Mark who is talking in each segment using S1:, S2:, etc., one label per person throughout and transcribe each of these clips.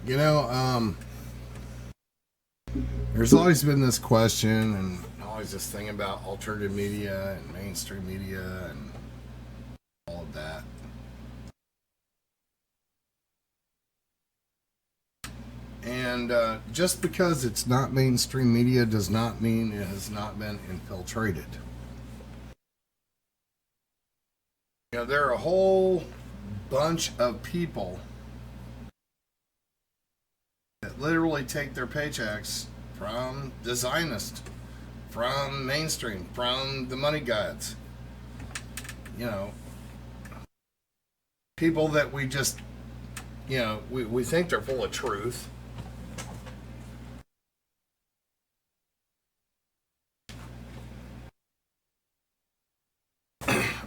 S1: You know, there's always been this question and always this thing about alternative media and mainstream media and all of that. And just because it's not mainstream media does not mean it has not been infiltrated. You know, there are a whole bunch of people that literally take their paychecks from the Zionist, from mainstream, from the money gods. You know, people that we just, we think they're full of truth.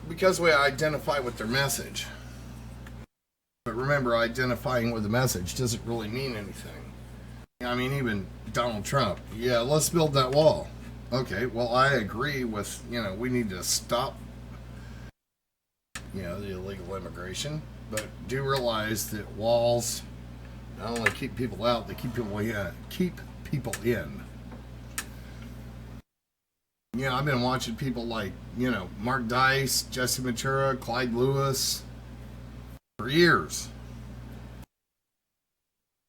S1: Because we identify with their message. But remember, identifying with the message doesn't really mean anything. I mean, even Donald Trump. Yeah, let's build that wall. Okay, well, I agree with, we need to stop, the illegal immigration. But do realize that walls not only keep people out, they keep people in. I've been watching people like, Mark Dice, Jesse Ventura, Clyde Lewis for years.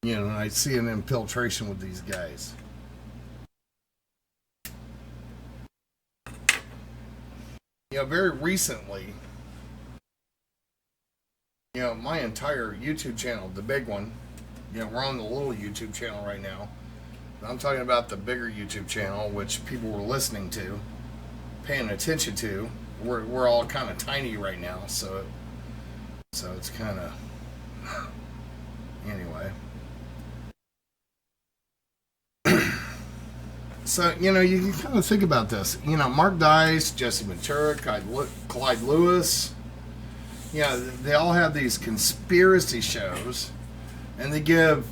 S1: And I see an infiltration with these guys. Very recently, my entire YouTube channel, the big one, we're on the little YouTube channel right now. I'm talking about the bigger YouTube channel, which people were listening to, paying attention to. We're all kind of tiny right now, so it's kind of anyway. So you can kind of think about this. Mark Dice, Jesse Ventura, Clyde Lewis. They all have these conspiracy shows, and they give,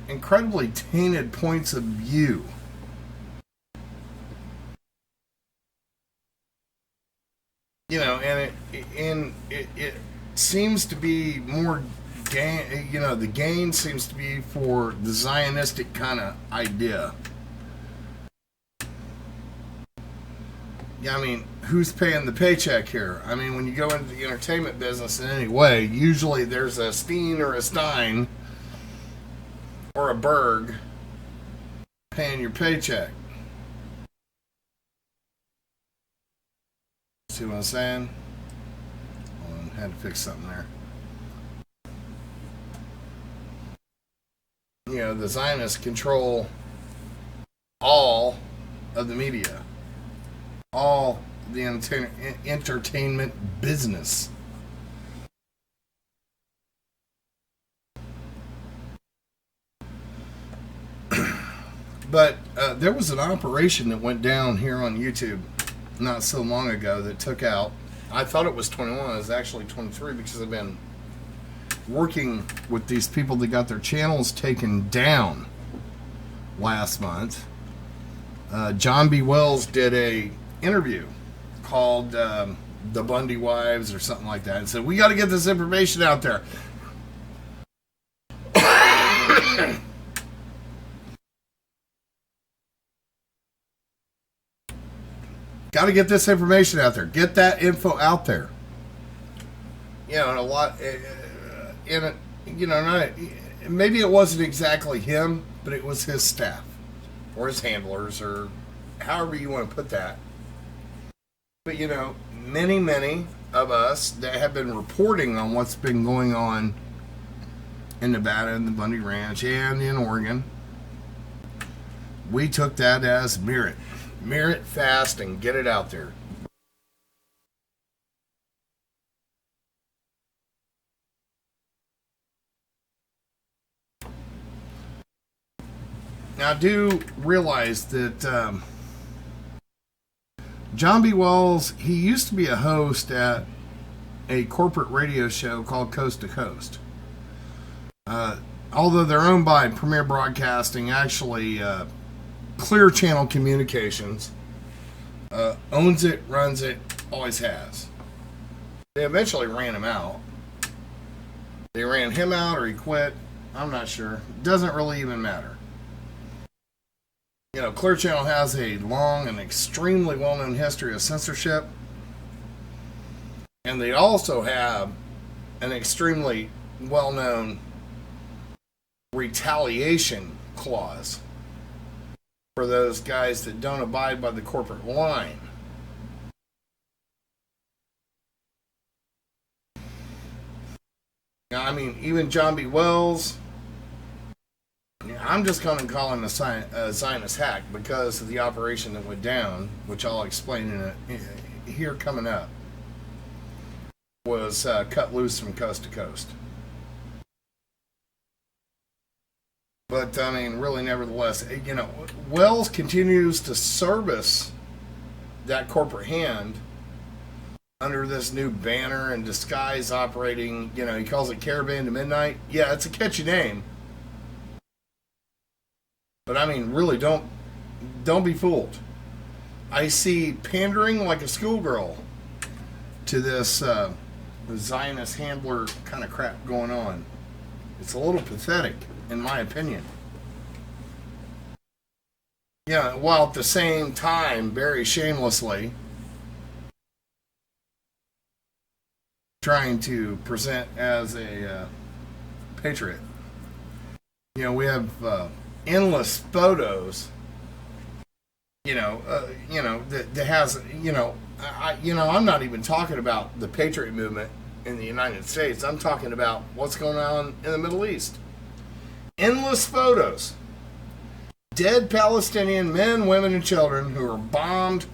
S1: incredibly tainted points of view. And it seems to be more gain. The gain seems to be for the Zionistic kind of idea. Who's paying the paycheck here? When you go into the entertainment business in any way, usually there's a Steen or a Stein or a Berg paying your paycheck. See what I'm saying? Hold on, had to fix something there. The Zionists control all of the media, all the entertainment business. But there was an operation that went down here on YouTube not so long ago that took out, I thought it was 21, it was actually 23 because I've been working with these people that got their channels taken down last month. John B. Wells did a interview called The Bundy Wives or something like that and said, we got to get this information out there. Got to get this information out there. Get that info out there. And a lot, maybe it wasn't exactly him, but it was his staff or his handlers or however you want to put that. But, many of us that have been reporting on what's been going on in Nevada and the Bundy Ranch and in Oregon, we took that as merit fast and get it out there. Now, I do realize that John B. Wells, he used to be a host at a corporate radio show called Coast to Coast. Although they're owned by Premier Broadcasting, actually Clear Channel Communications owns it, runs it, always has. They eventually ran him out. They ran him out or he quit. I'm not sure. Doesn't really even matter. You know, Clear Channel has a long and extremely well-known history of censorship. And they also have an extremely well-known retaliation clause for those guys that don't abide by the corporate line. Now, I mean, even John B. Wells, I'm just going to call him a Zionist hack because of the operation that went down, which I'll explain here coming up, was cut loose from coast to coast. But, I mean, really, nevertheless, you know, Wells continues to service that corporate hand under this new banner and disguise operating, you know, he calls it Caravan to Midnight. Yeah, it's a catchy name. But, I mean, really, don't be fooled. I see pandering like a schoolgirl to this Zionist handler kind of crap going on. It's a little pathetic, in my opinion. Yeah, while at the same time, very shamelessly, trying to present as a patriot. You know, we have endless photos. That has, I'm not even talking about the patriot movement in the United States. I'm talking about what's going on in the Middle East. Endless photos. Dead Palestinian men, women, and children who are bombed,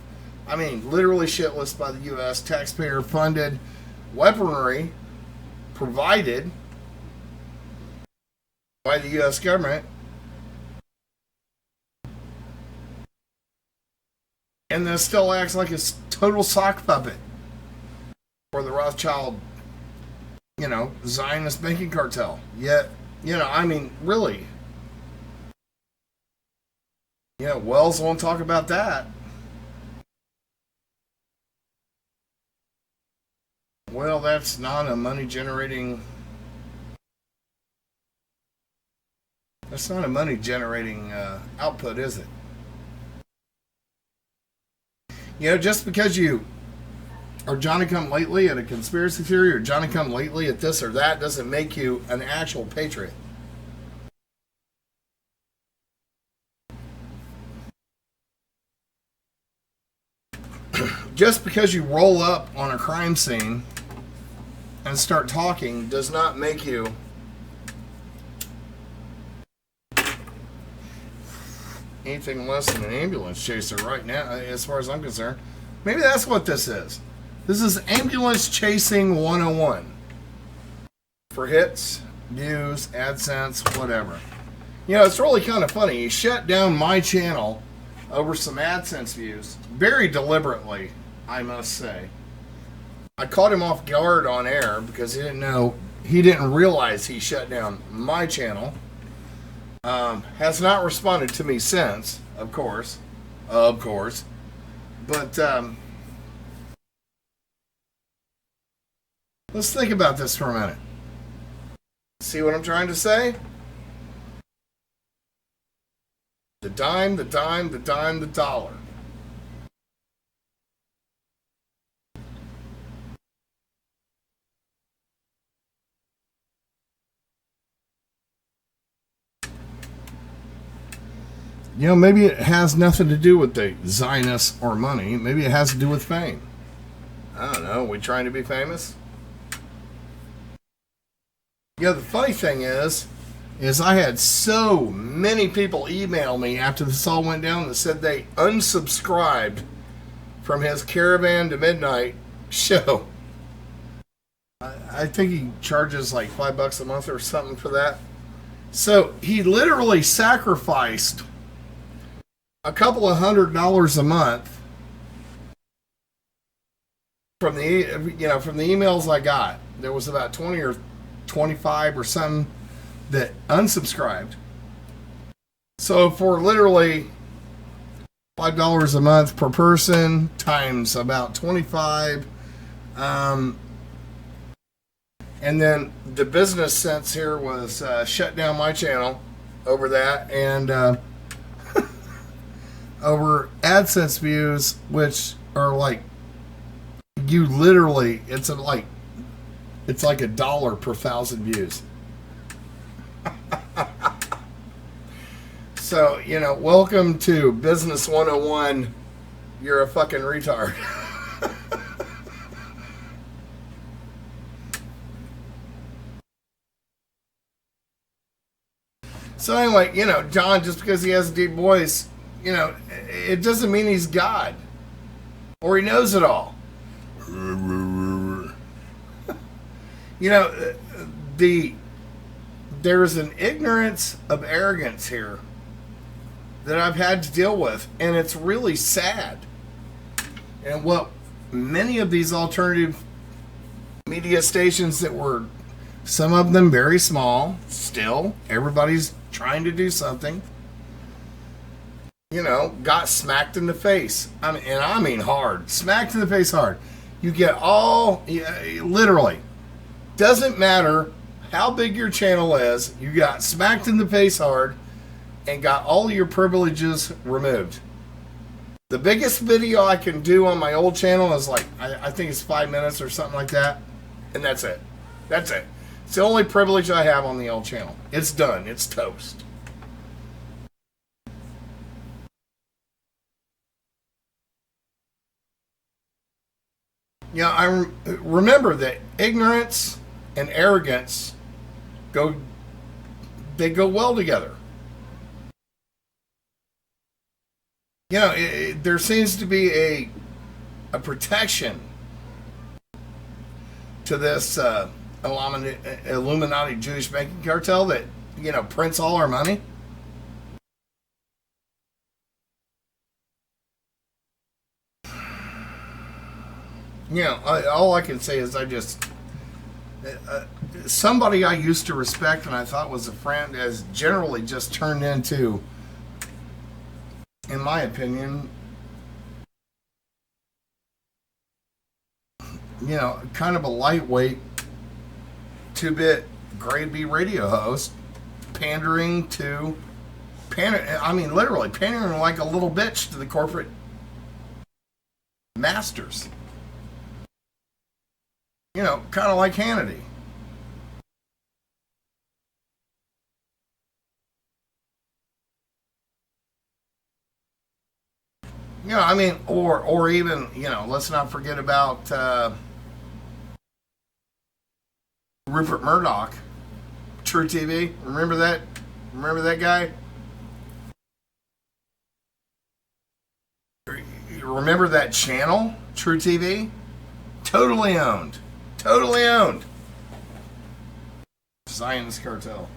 S1: I mean, literally shitless by the U.S. taxpayer-funded weaponry provided by the U.S. government. And then still acts like a total sock puppet for the Rothschild, Zionist banking cartel. Yet, I mean, really. Wells won't talk about that. Well, that's not a money generating. That's not a money generating output, is it? Just because you are Johnny come lately at a conspiracy theory or Johnny come lately at this or that doesn't make you an actual patriot. Just because you roll up on a crime scene and start talking does not make you anything less than an ambulance chaser right now, as far as I'm concerned. Maybe that's what this is. This is ambulance chasing 101 for hits, views, AdSense, whatever. It's really kind of funny. He shut down my channel over some AdSense views very deliberately, I must say. I caught him off guard on air because he didn't realize he shut down my channel. Has not responded to me since, of course. But let's think about this for a minute. See what I'm trying to say? The dime, the dime, the dime, the dollar. Maybe it has nothing to do with the Zionists or money. Maybe it has to do with fame. I don't know. We trying to be famous? The funny thing is I had so many people email me after this all went down that said they unsubscribed from his Caravan to Midnight show. I think he charges like $5 a month or something for that. So he literally sacrificed a couple of $100 a month from the emails I got. There was about 20 or 25 or something that unsubscribed. So for literally $5 a month per person times about 25, And then the business sense here was shut down my channel over that, and over AdSense views, which are like, you literally, it's like $1 per 1,000 views. So, welcome to Business 101. You're a fucking retard. So anyway, John, just because he has a deep voice, it doesn't mean he's God or he knows it all. There's an ignorance of arrogance here that I've had to deal with, and it's really sad. And what many of these alternative media stations that were, some of them very small, still, everybody's trying to do something, got smacked in the face. I mean hard. Smacked in the face hard. You get literally, doesn't matter how big your channel is, you got smacked in the face hard and got all your privileges removed. The biggest video I can do on my old channel is like, I think it's 5 minutes or something like that. And that's it. That's it. It's the only privilege I have on the old channel. It's done. It's toast. I remember that ignorance and arrogance go well together. There seems to be a protection to this Illuminati Jewish banking cartel that, prints all our money. All I can say is somebody I used to respect and I thought was a friend has generally just turned into, in my opinion, kind of a lightweight, 2-bit grade B radio host, pandering like a little bitch to the corporate masters. Kind of like Hannity. Or even, let's not forget about Rupert Murdoch, True TV. Remember that? Remember that guy? Remember that channel, True TV? Totally owned. Totally owned. Zionist cartel.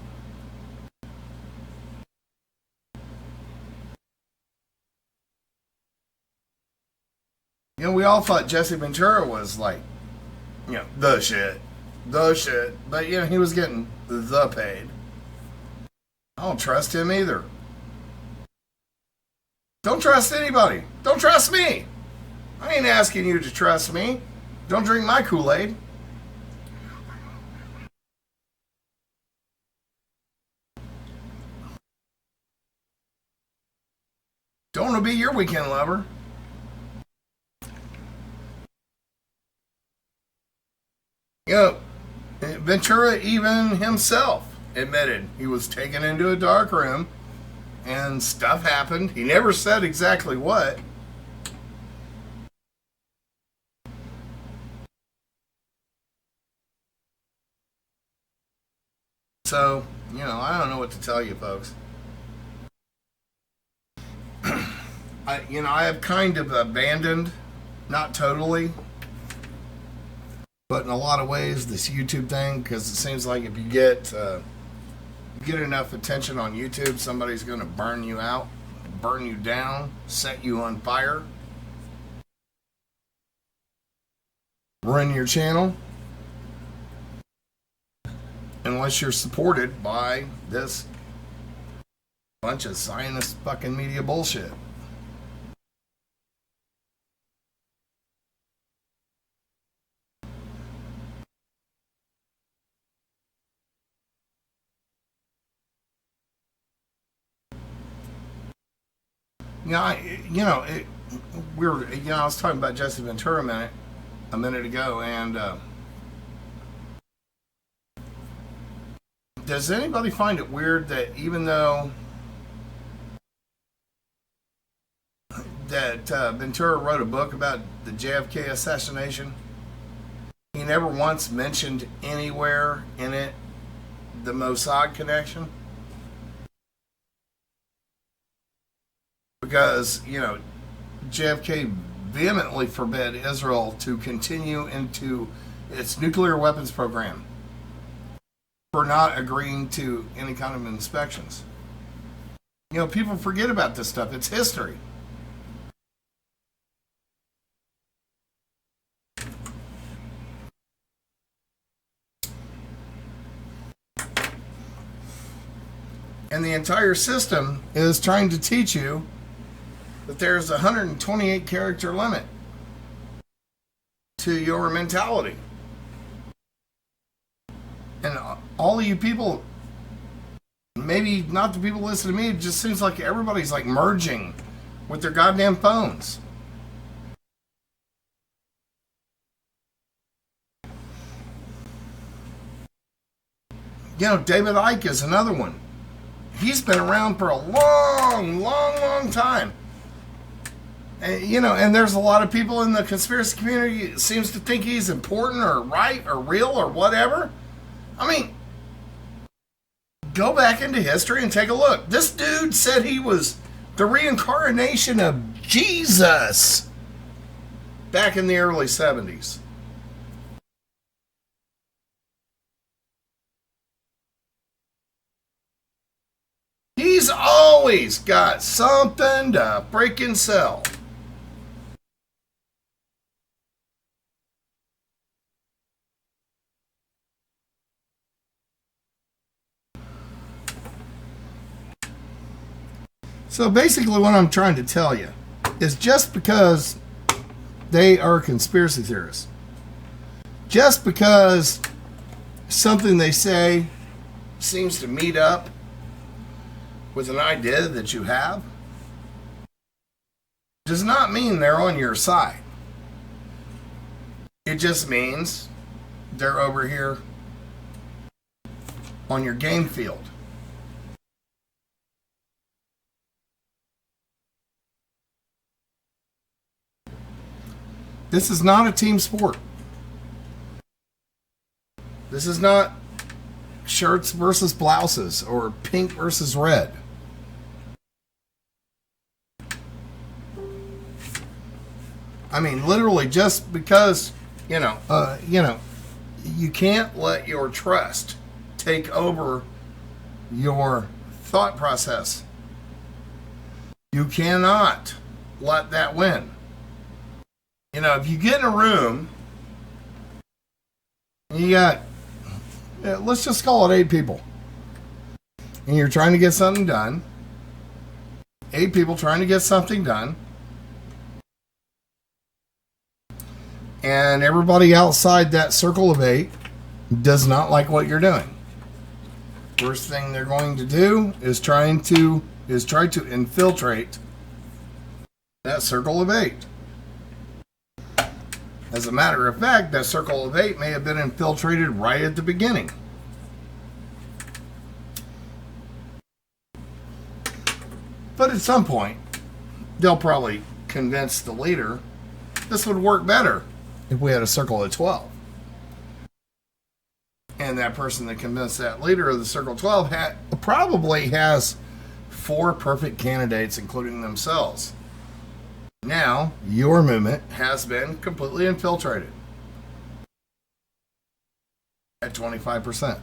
S1: We all thought Jesse Ventura was like, the shit. The shit. But, he was getting the paid. I don't trust him either. Don't trust anybody. Don't trust me. I ain't asking you to trust me. Don't drink my Kool-Aid. Don't want to be your weekend lover. Ventura even himself admitted he was taken into a dark room and stuff happened. He never said exactly what. So, I don't know what to tell you folks. I have kind of abandoned, not totally, but in a lot of ways, this YouTube thing, because it seems like if you get enough attention on YouTube, somebody's going to burn you out, burn you down, set you on fire, ruin your channel, unless you're supported by this bunch of Zionist fucking media bullshit. I was talking about Jesse Ventura a minute ago, and does anybody find it weird that even though that Ventura wrote a book about the JFK assassination, he never once mentioned anywhere in it the Mossad connection? Because, JFK vehemently forbade Israel to continue into its nuclear weapons program for not agreeing to any kind of inspections. People forget about this stuff. It's history. And the entire system is trying to teach you that there's a 128 character limit to your mentality. And all of you people, maybe not the people listening to me, it just seems like everybody's like merging with their goddamn phones. David Icke is another one. He's been around for a long time. And there's a lot of people in the conspiracy community that seems to think he's important or right or real or whatever. I mean, go back into history and take a look. This dude said he was the reincarnation of Jesus back in the early 70s. He's always got something to freaking sell. So basically what I'm trying to tell you is just because they are conspiracy theorists, just because something they say seems to meet up with an idea that you have, does not mean they're on your side. It just means they're over here on your game field. This is not a team sport. This is not shirts versus blouses or pink versus red. I mean, literally, just because, you can't let your trust take over your thought process. You cannot let that win. If you get in a room, you got, let's just call it 8 people, and you're trying to get something done, 8 people trying to get something done, and everybody outside that circle of 8 does not like what you're doing. First thing they're going to do is try to infiltrate that circle of 8. As a matter of fact, that circle of 8 may have been infiltrated right at the beginning. But at some point, they'll probably convince the leader this would work better if we had a circle of 12. And that person that convinced that leader of the circle 12 probably has 4 perfect candidates, including themselves. Now, your movement has been completely infiltrated at 25%.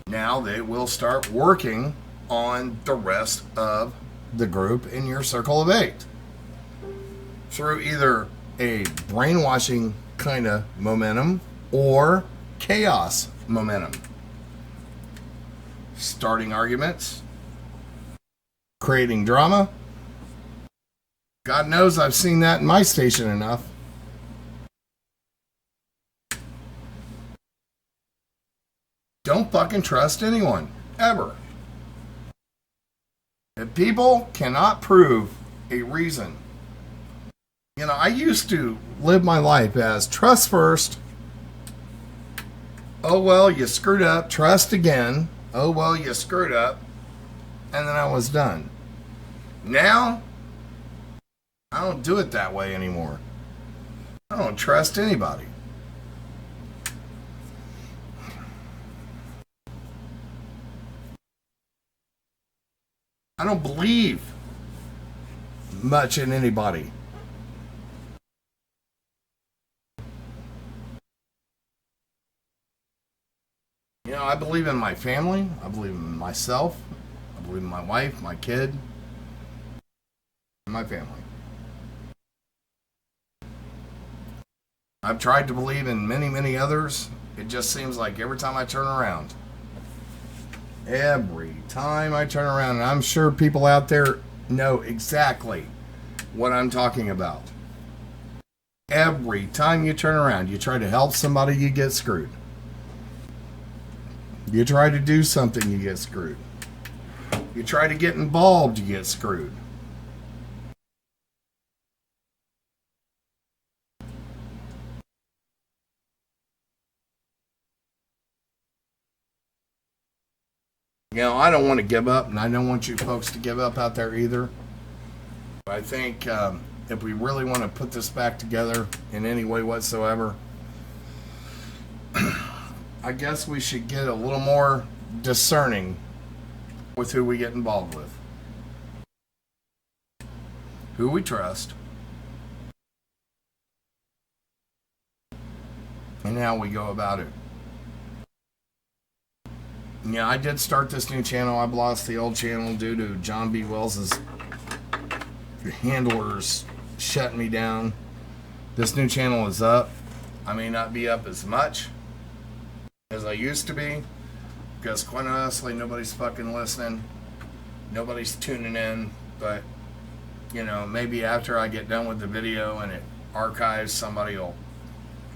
S1: Now they will start working on the rest of the group in your circle of 8 through either a brainwashing kind of momentum or chaos momentum. Starting arguments, creating drama. God knows I've seen that in my station enough. Don't fucking trust anyone, ever. If people cannot prove a reason. I used to live my life as trust first. Oh, well, you screwed up. Trust again. Oh, well, you screwed up. And then I was done. Now, I don't do it that way anymore. I don't trust anybody. I don't believe much in anybody. I believe in my family. I believe in myself. I believe in my wife, my kid, and my family. I've tried to believe in many, many others. It just seems like every time I turn around, and I'm sure people out there know exactly what I'm talking about. Every time you turn around, you try to help somebody, you get screwed. You try to do something, you get screwed. You try to get involved, you get screwed. I don't want to give up, and I don't want you folks to give up out there either. But I think if we really want to put this back together in any way whatsoever, I guess we should get a little more discerning with who we get involved with, who we trust, and how we go about it. I did start this new channel. I've lost the old channel due to John B. Wells's handlers shutting me down. This new channel is up. I may not be up as much as I used to be, because quite honestly, nobody's fucking listening. Nobody's tuning in. But, maybe after I get done with the video and it archives, somebody will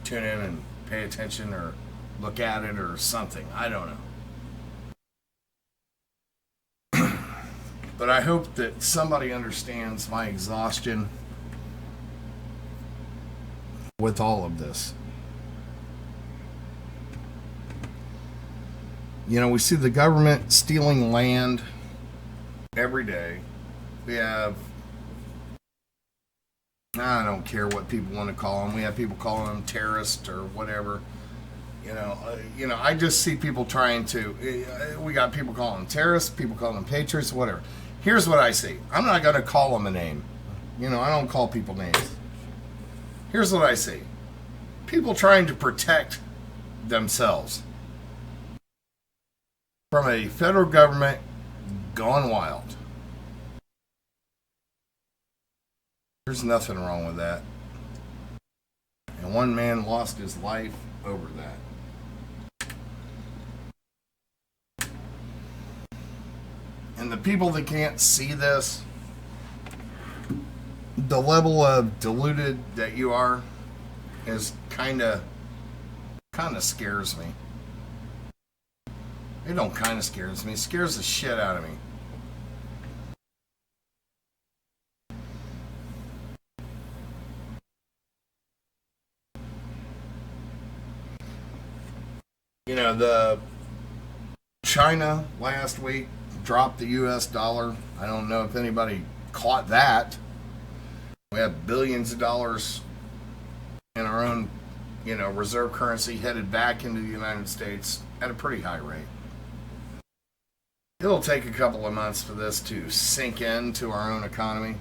S1: tune in and pay attention or look at it or something. I don't know. But I hope that somebody understands my exhaustion with all of this. We see the government stealing land every day. We have, I don't care what people want to call them. We have people calling them terrorists or whatever. I just see people trying to, we got people calling them terrorists, people calling them patriots, whatever. Here's what I see. I'm not going to call them a name. I don't call people names. Here's what I see. People trying to protect themselves from a federal government gone wild. There's nothing wrong with that. And one man lost his life over that. And the people that can't see this, the level of deluded that you are, is kind of scares me. It don't kind of scares me. It scares the shit out of me. The China last week dropped the US dollar. I don't know if anybody caught that. We have billions of dollars in our own, reserve currency headed back into the United States at a pretty high rate. It'll take a couple of months for this to sink into our own economy.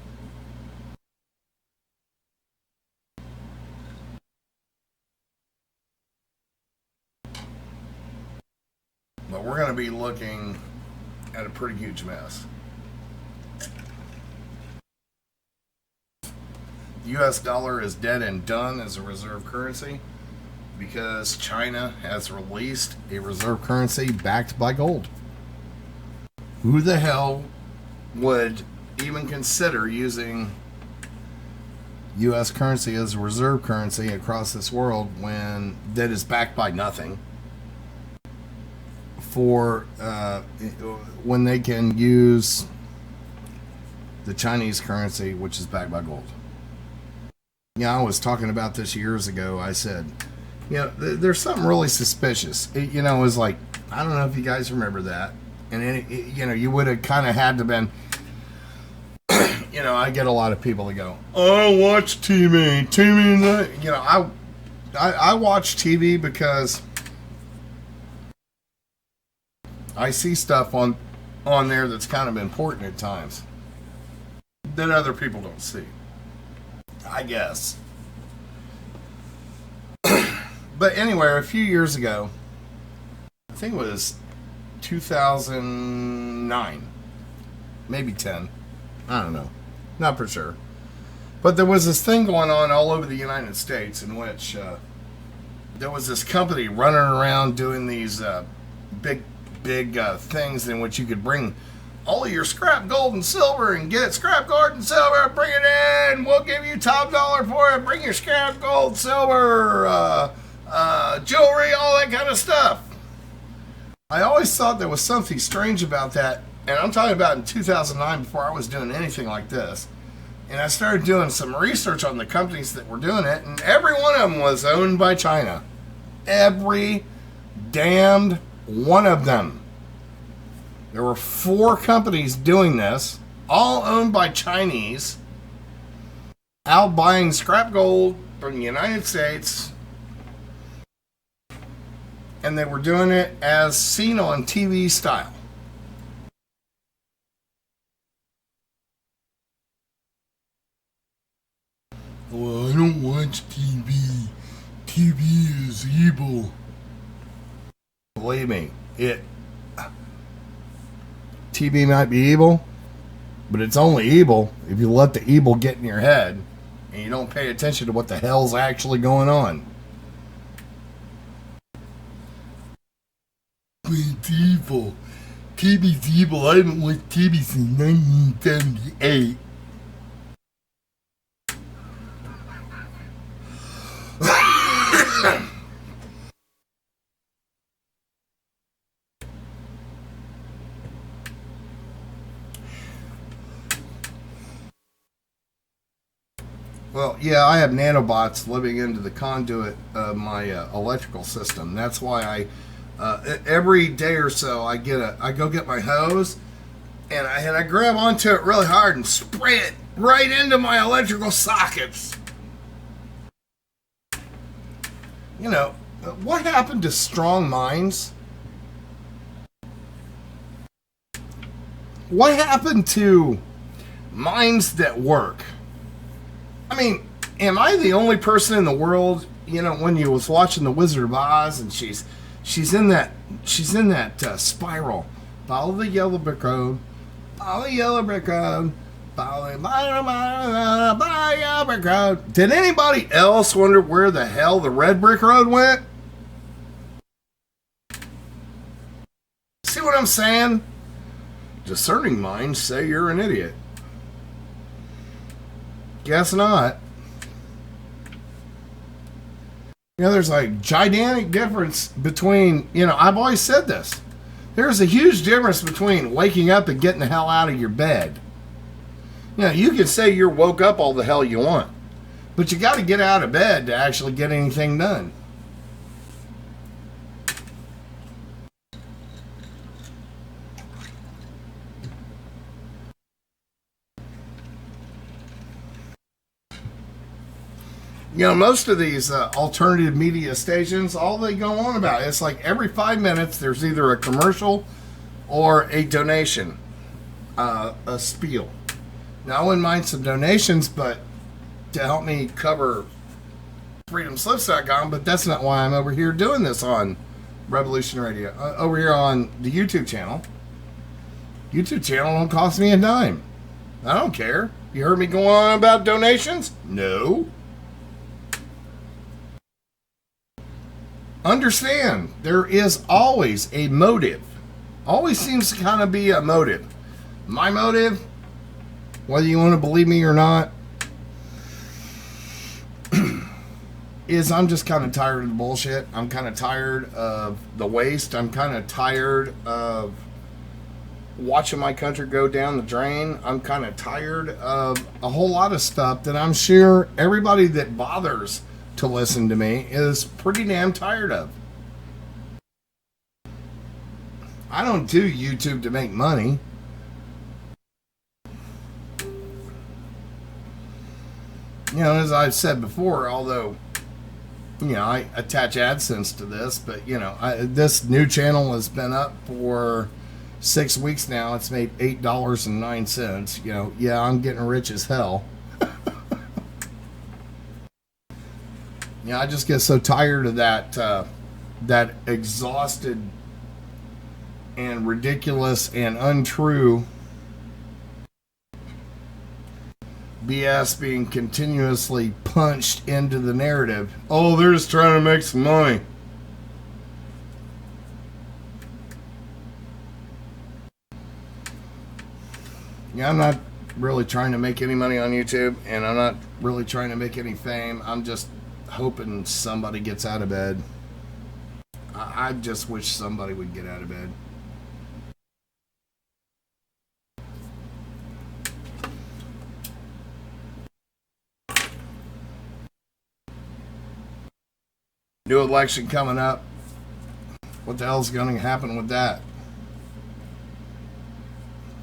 S1: But we're going to be looking at a pretty huge mess. The US dollar is dead and done as a reserve currency because China has released a reserve currency backed by gold. Who the hell would even consider using US currency as a reserve currency across this world when that is backed by nothing? For when they can use the Chinese currency, which is backed by gold. Yeah, I was talking about this years ago. I said, there's something really suspicious. It was like, I don't know if you guys remember that. And, you would have kind of had to been, I get a lot of people that go, I don't watch TV. I watch TV because I see stuff on there that's kind of important at times that other people don't see, I guess. But anyway, a few years ago, I think it was 2009, maybe 10, I don't know, not for sure. But there was this thing going on all over the United States in which there was this company running around doing these big things in which you could bring all of your scrap gold and silver and get scrap gold and silver, bring it in, we'll give you top dollar for it, bring your scrap gold, silver, jewelry, all that kind of stuff. I always thought there was something strange about that, and I'm talking about in 2009 before I was doing anything like this. And I started doing some research on the companies that were doing it, and every one of them was owned by China. Every damned one of them. There were 4 companies doing this, all owned by Chinese, out buying scrap gold from the United States, and they were doing it as seen on TV style. Well, I don't watch TV. TV is evil. Believe me, TV might be evil, but it's only evil if you let the evil get in your head and you don't pay attention to what the hell's actually going on. It's evil. TV's evil. I haven't watched TV since 1978. Well, yeah, I have nanobots living into the conduit of my electrical system. That's why every day or so I go get my hose and I grab onto it really hard and spray it right into my electrical sockets. What happened to strong minds? What happened to minds that work? I mean, am I the only person in the world, when you was watching The Wizard of Oz and she's in that spiral. Follow the yellow brick road. Follow the yellow brick road. Follow the yellow brick road. Did anybody else wonder where the hell the red brick road went? See what I'm saying? Discerning minds say you're an idiot. Guess not. There's a gigantic difference between, I've always said this. There's a huge difference between waking up and getting the hell out of your bed. You can say you're woke up all the hell you want, but you got to get out of bed to actually get anything done. Most of these alternative media stations, all they go on about, it's like every 5 minutes there's either a commercial or a donation, a spiel. Now, I wouldn't mind some donations, but to help me cover freedomslips.com, but that's not why I'm over here doing this on Revolution Radio. Over here on the YouTube channel. YouTube channel don't cost me a dime. I don't care. You heard me go on about donations? No. Understand, there is always a motive. Always seems to kind of be a motive. My motive, whether you want to believe me or not, is I'm just kind of tired of the bullshit. I'm kind of tired of the waste. I'm kind of tired of watching my country go down the drain. I'm kind of tired of a whole lot of stuff that I'm sure everybody that bothers to listen to me is pretty damn tired of. I don't do YouTube to make money. You know, as I've said before, although, you know, I attach AdSense to this, but, you know, this new channel has been up for 6 weeks now. It's made $8.09. You know, yeah, I'm getting rich as hell. You know, I just get so tired of that exhausted and ridiculous and untrue BS being continuously punched into the narrative. Oh, they're just trying to make some money. Yeah, I'm not really trying to make any money on YouTube, and I'm not really trying to make any fame. I'm just hoping somebody gets out of bed. I just wish somebody would get out of bed. New election coming up. What the hell's going to happen with that?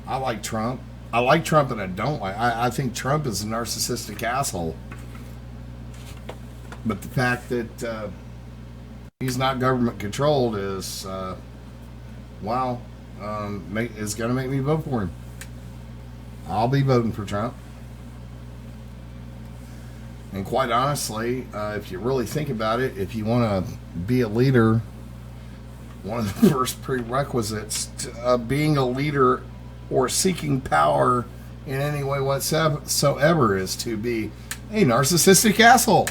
S1: I like Trump. I like Trump, and I don't like. I think Trump is a narcissistic asshole. But the fact that he's not government controlled is, wow, is going to make me vote for him. I'll be voting for Trump. And quite honestly, if you really think about it, if you want to be a leader, one of the first prerequisites to being a leader or seeking power in any way whatsoever is to be a narcissistic asshole.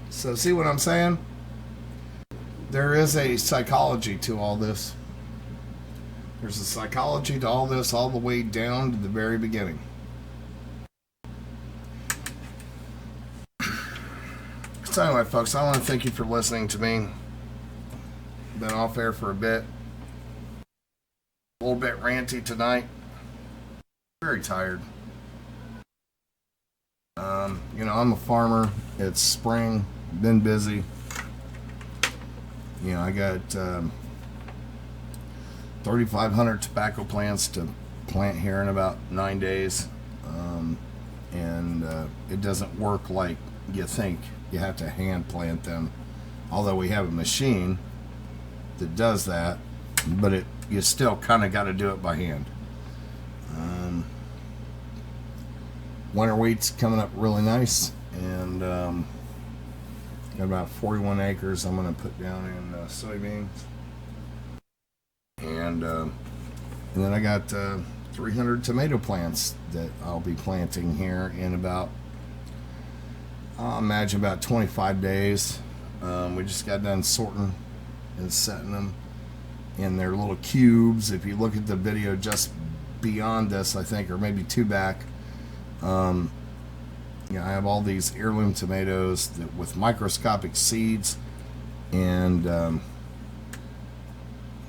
S1: So see what I'm saying? There is a psychology to all this. There's a psychology to all this all the way down to the very beginning. So anyway, folks, I want to thank you for listening to me. Been off air for a bit. A little bit ranty tonight. Very tired. You know, I'm a farmer. It's spring. Been busy. You know, I got 3,500 tobacco plants to plant here in about 9 days. And it doesn't work like you think. You have to hand plant them. Although we have a machine that does that, but you still kind of got to do it by hand. Winter wheat's coming up really nice, and got about 41 acres I'm going to put down in soybeans, and then I got 300 tomato plants that I'll be planting here in about, I'll imagine, about 25 days. We just got done sorting and setting them in their little cubes. If you look at the video just beyond this, I think, or maybe two back, you know, I have all these heirloom tomatoes with microscopic seeds, and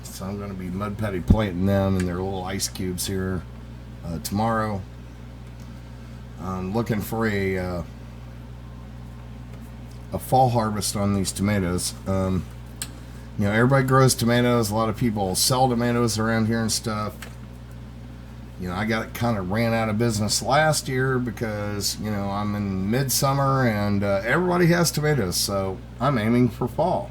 S1: so I'm going to be mud petty planting them in their little ice cubes here tomorrow. I'm looking for a fall harvest on these tomatoes. You know, everybody grows tomatoes. A lot of people sell tomatoes around here and stuff. You know, I kind of ran out of business last year because, you know, I'm in midsummer and everybody has tomatoes. So I'm aiming for fall.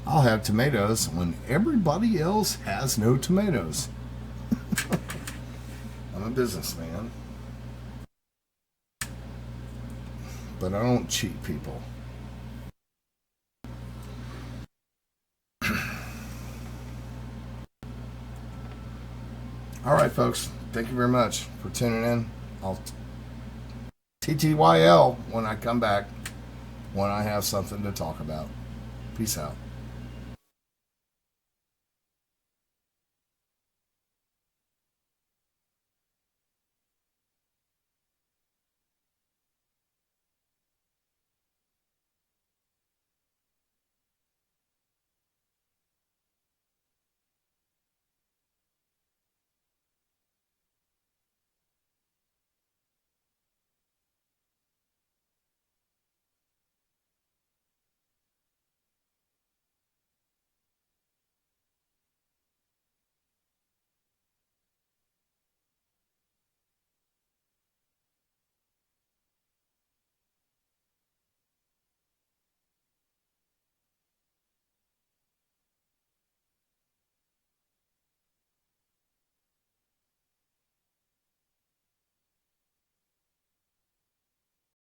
S1: I'll have tomatoes when everybody else has no tomatoes. I'm a businessman. But I don't cheat people. All right, folks. Thank you very much for tuning in. I'll TTYL when I come back, when I have something to talk about. Peace out.